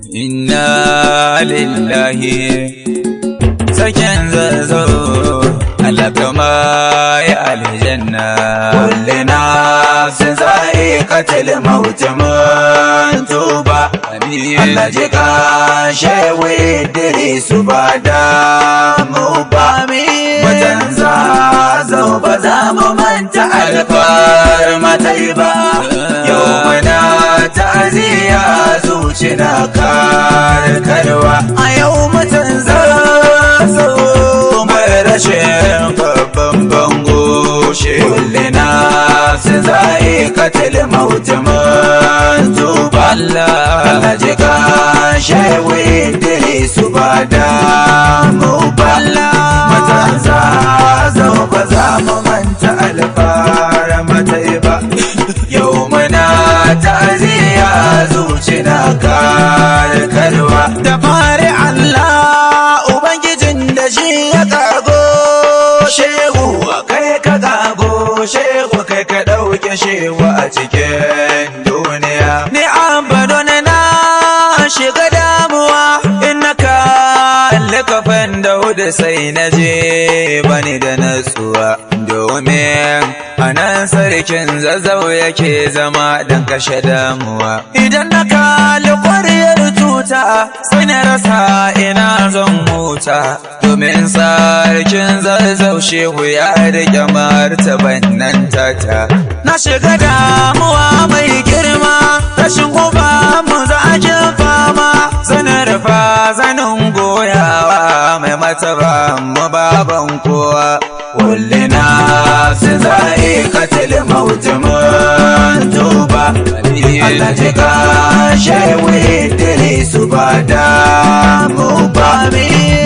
Inna lillahi sakin zazzau alakama ya aljanna kullina sun zai katil mautumin tuba Allah ji ka shewe dare su ba da mu ba mutan zazzau ba za mu manta alfar matai ba yau muna ta'aziyya zuci na karkarwa a yau mutan zazzau mai rashin babban bango shekullina sun zai katil mautumin tuba Allah ji ka shewe dare su ba da mu ba mutan zazzau ba za mu manta alfar matai ba yau muna ta'aziyya zuci na karkarwa da fari Allah ubangijin da shi ya kago shehu kai ka kago shehu kai ka dauke shehu a cikin duniya ni an bado na shiga damuwa in na kalli kafan Dauda sai na je bani da natsuwa domin anan sarkin zazzau yake zama dan kashe damuwa idan na kalli ƙwariyar tuta sai na rasa ina zan huta domin sarkin zazzau shehu ya rike martaban nan tata na shiga damuwa mai girma rashin uba mu zakin fama sanar fa zanin goyawa mai mataba mu baban kowa kullina sun zai katil mautumin tuba Allah ji ka shewe dare su ba da mu ba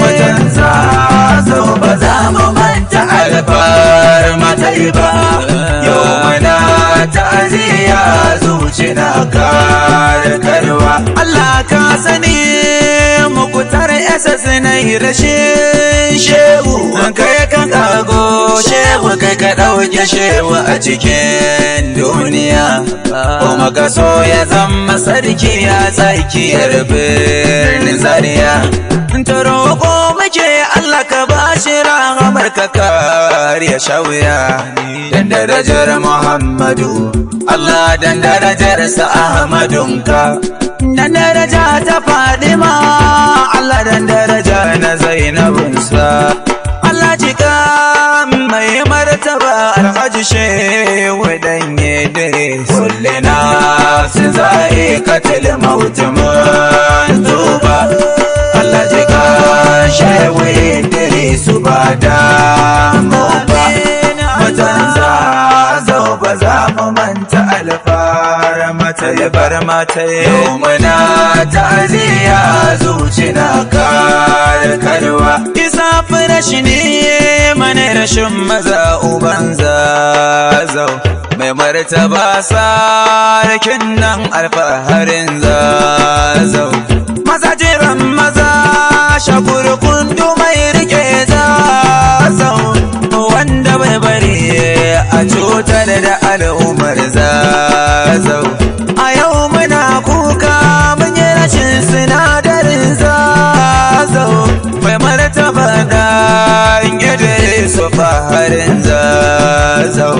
mutan zazzau ba za mu manta alfar matai ba yau muna ta'aziyya zuci na karkarwa Allah ka sani mukutar yasa sinai rashin shehu kai ka kago shehu kai ka dauke shehu a cikin duniya kuma ka so ya zama sarki a tsakiyar birnin Zaria ta roƙo muke Allah ka bashi rahamar ka kariya shawuya dan darajar Muhammadu Allah dan darajar sa Ahmadunka dan daraja ta Fadima Allah dan daraja na Zainabunsa Allah jika mai martaba Alhaji Shehu dan Idris kullina sun zai katil mautumin tuba Allah jika Shehu Idris ba da mu ba mutan zazzau ba za mu manta alfar matai yau muna ta'aziyya zuci na karkarwa isa firashi ne mana rashin maza uban zazzau mai martaba sarkin nan alfaharin zazzau maza jiran maza shakuru kundu mai rike zazzau wanda bai bari a cutar da al'ummar zazzau a yau muna kuka mun yi rashin sinadarin zazzau mai martaba da gida su faharin zazzau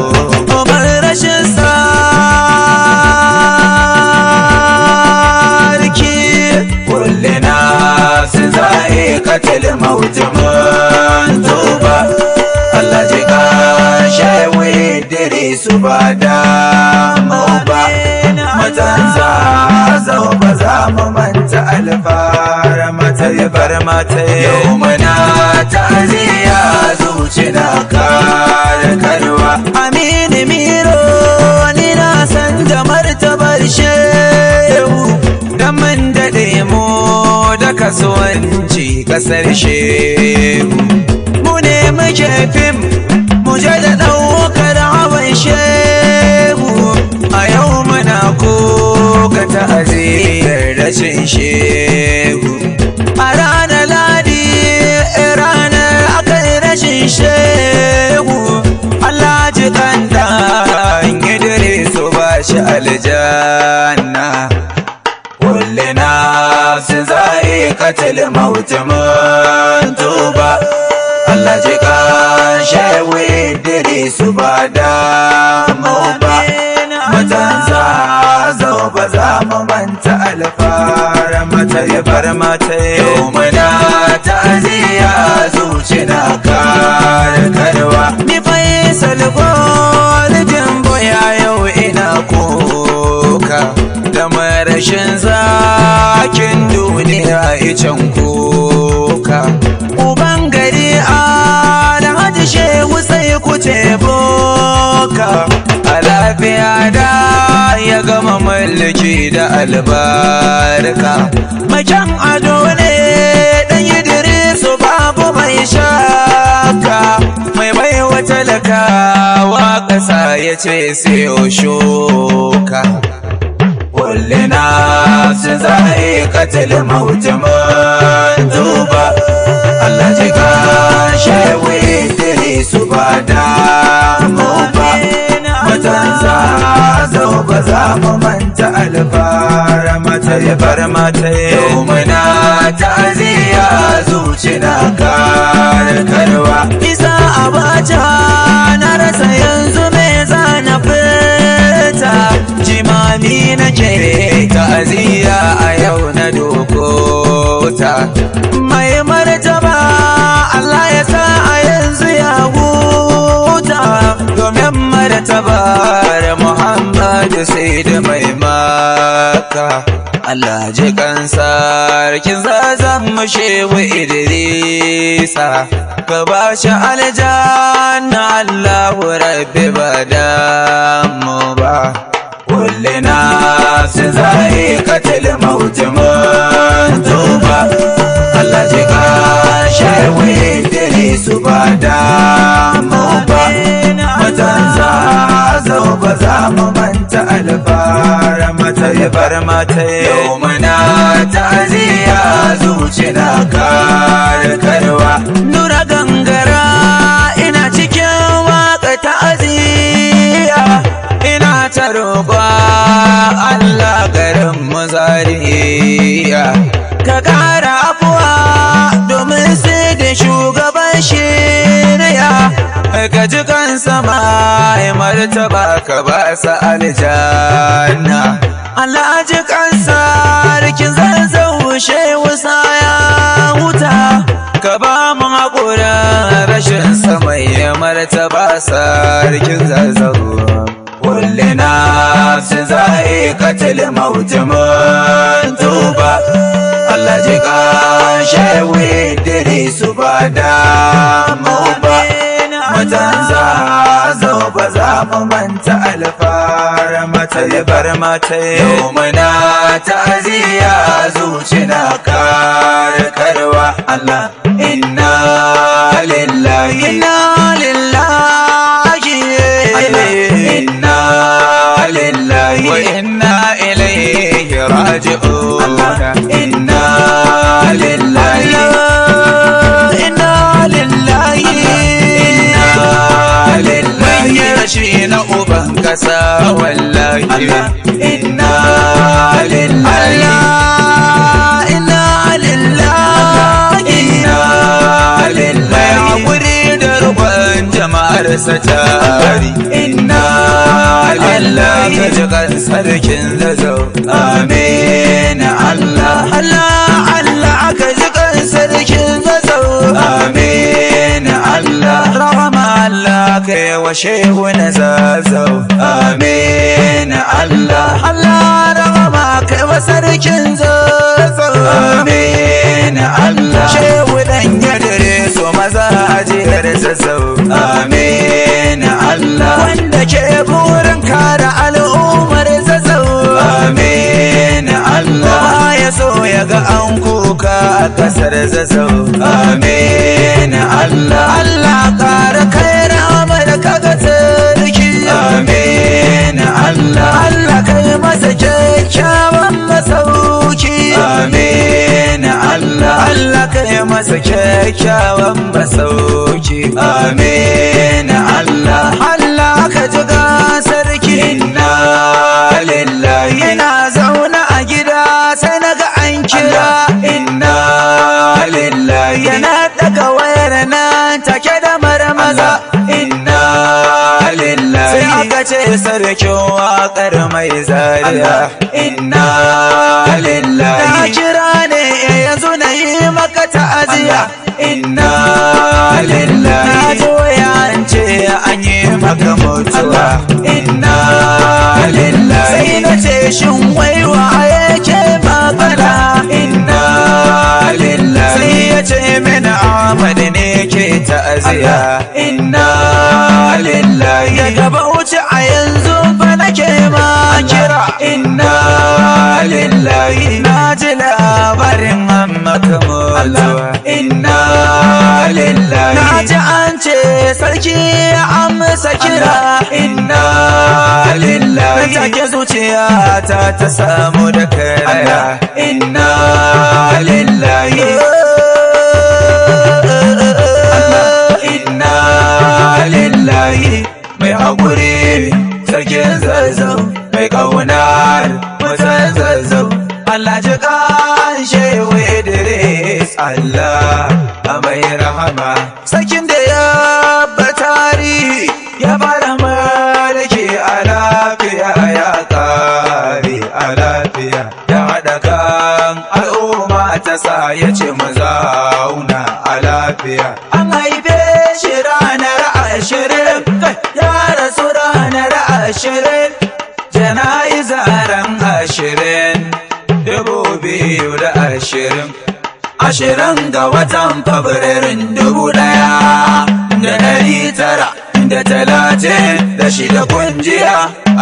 umar rashin sarki kullina sun zai katil mautumin tuba Allah ji ka shewe dare su ba da mu ba mutan zazzau ba za mu manta alfar matai yau muna ta'aziyya zuci na karkarwa Aminu Miro ni na san da martabar shehu dan mun daɗe mu da kasuwanci kasar shehu mu ne muke fim mu je da ɗaukar hawan shehu a yau muna kuka ta'aziyyar rashin shehu a ranar ladi ranar akan rashin shehu Allah ji kanta Idris ba shi aljanna kullina sun za'i katil mauti mun tuba. Allah ji kan shehu Idrisu ba da mu ba. Matanza zo ba za mu manta alfara mata ya bar mata yau muna ta'aziyya zuci na karkarwa. Ni Faisal Golden Boy yau ina kuka da marashin zakin duniya icen kuka. Uban gari Alhaji Shehu sai ku ce boka. A lafiya da ya gama mulki da albarka. Macan ado ne dan Idrisu babu mai shaka. Mai baiwa talakawa ƙasa ya ce sai shuka. Kulli nafsin za'iqatul maut mun tuba. Allah ji kan shehu Idrisu ba da mu ba. Matanza zo ba za mu manta alfara mata ya bar mata yau muna ta'aziyya zuci na karkarwa. Isa Abacha na rasa yanzu me zana fita. Jimami nake ta'aziyya a yau na dokota. Mai martaba Allah ya sa a yanzu ya huta. Domin martabar Muhammadu sai da mai maka. Allah ji kan sarkin zazan Shehu Idrisa. Ka ba shi aljanna Allahu Rabbi ba damu ba. Kulli nafsin za'iqatul maut mun tuba. Allah ji kan shehu Idrisu ba damu ba. Matanza zo ba za mu manta alfara mata ya bar mata yau muna ta'aziyya zuci na karkarwa. Nura gangara ina cikin waka ta'aziyya. Ina ta roƙa Allah garin mu Zaria. Ka ƙara afuwa domin sai da shugaban shirya. Ka ji kansa mai martaba ka ba sa aljanna. Allah ji kansa rikin zazzau shehu saya wuta. Ka ba mu haƙurin rashin sa mai martaba sarkin zazzau. Kulli nafsin za'iqatul maut mun tuba. Allah ji kan shehu Idrisu ba damu ba. Matanza zo ba za mu manta alfara mata ya bar mata yau muna ta'aziyya zuci na karkarwa. Allah inna lillahi inna lillahi inna lillahi wa inna ilayhi raji'un. Inna lillahi inna lillahi shi na uban kasa wallahi. Inna lillahi inna lillahi inna lillahi. Hakuri da rukun jama'ar sa tari. Inna lillahi. Ka ji kan sarkin zazzau. Amin Allah. Allah ka ji kan sarkin zazzau. Amin Allah. Rahama Allah kai wa shehu na zazzau. Amin Allah. Rahama kai wa sarkin zazzau. Amin Allah. Shehu dan Idrisu maza ajiyar zazzau. Amin Allah. Wanda ke burin kare al'ummar zazzau. Amin Allah. Ya so ya ga an kuka a kasar zazzau. Amin Allah. Allah kare kai ramar kaga sarki. Amin Allah. Allah kai masa kyakkyawan masauki. Amin Allah. Allah kai masa kyakkyawan masauki. Amin Allah. Allah ka ji ga sarki. Inna lillahi. Ina zauna a gida sai naga an kira sarkin waƙar mai zariya. Inna lillahi. Na kira ne yanzu na yi maka ta'aziya. Inna lillahi. Na zo ya ce an yi maka mutuwa. Inna lillahi. Sai na ce shin waiwa yake magana. Inna lillahi. Sai ya ce mini Ahmad ne ke ta'aziya. Inna lillahi. Daga Bauchi a yanzu fa nake ma kira. Inna lillahi. Na ji labarin maka mutuwa. Inna lillahi. Na ji an ce sarki ya amsa kira. Inna lillahi. Take zuciya ta samu da karaya. Inna lillahi. Inna lillahi. Mai haƙuri sarkin zazzau, mai ƙaunar mutan zazzau. Allah ji ƙan Shehu Idris, Allah a mai rahama. Sarkin da ya batari ya fara mulki a lafiya, ya ƙare a lafiya, ya haɗa kan al'umma ta sa ya ce mu zauna a lafiya. An haife shi ranar 20, ya rasu ranar 20, jana'iza ran 20, 20 ga watan Fabrairun 1936 kunjiya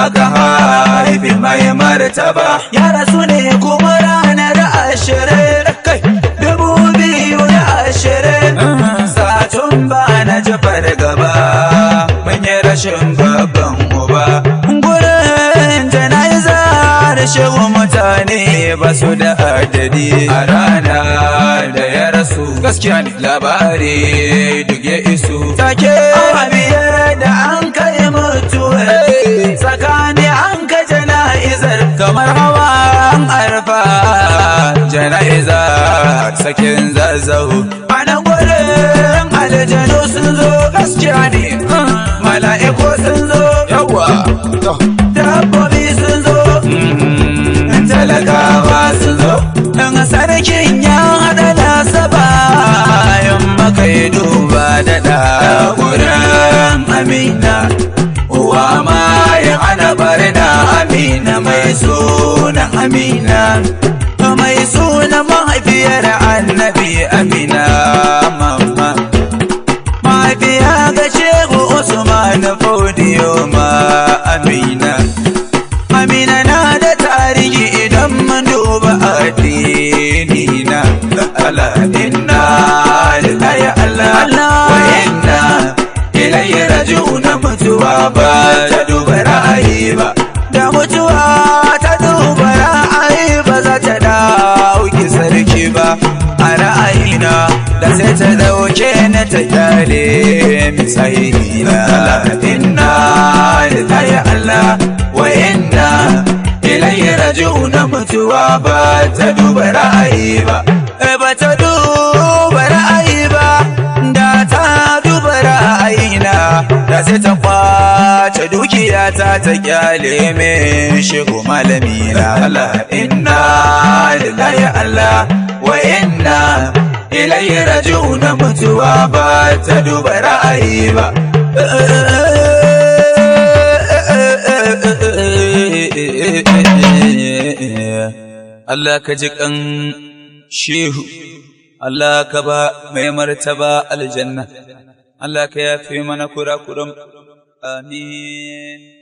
aka haifi mai martaba. Ya rasu ne kuma ranar 2020 Satumba na jafar gaba, mun yi rashin babban uba. Gurin jana'izar shehu mutane ba su da adadi a rana da ya rasu. Gaskiya ne labari duk ya isu. Take biyar da an kai mutuwa tsakani an ka jana'izar kamar hawan arfa. Jana'izar sakin zazzau a nan gurin aljanu sun zo. Gaskiya ne mala'iku sun zo, yawa dabbobi sun zo, talakawa sun zo. Dan sarkin ya haɗa nasa bayan maka yi duba da gurin Amina, uwa ma ya hana barna. Amina mai sunan Amina, mai sunan mahaifiyar annabi Amina, mama mahaifiya ga Shehu Usman Fodiyo ma Amina. Amina na da tarihi idan mun duba addini na. Allah inna lillahi Allah wa inna ilaihi raji'un. Mutuwa ba ta duba ra'ayi ba, da mutuwa ta duba ra'ayi ba za ta dauki sarki ba. A ra'ayina da sai ta dauke na ta kyale misahina. Inna lillahi Allah wa inna ilaihi raji'un. Mutuwa ba ta duba ra'ayi ba, ba ta duba ra'ayi ba. Da ta duba ra'ayina da sai ta kwace dukiyata ta kyale min shigo malamina. Allah inna lillahi Allah wa inna ilaihi raji'un. Mutuwa ba ta duba ra'ayi ba. Allah ka ji kan Shehu, Allah ka ba mai martaba aljanna, Allah ka yafe mana kurakuran. Amin.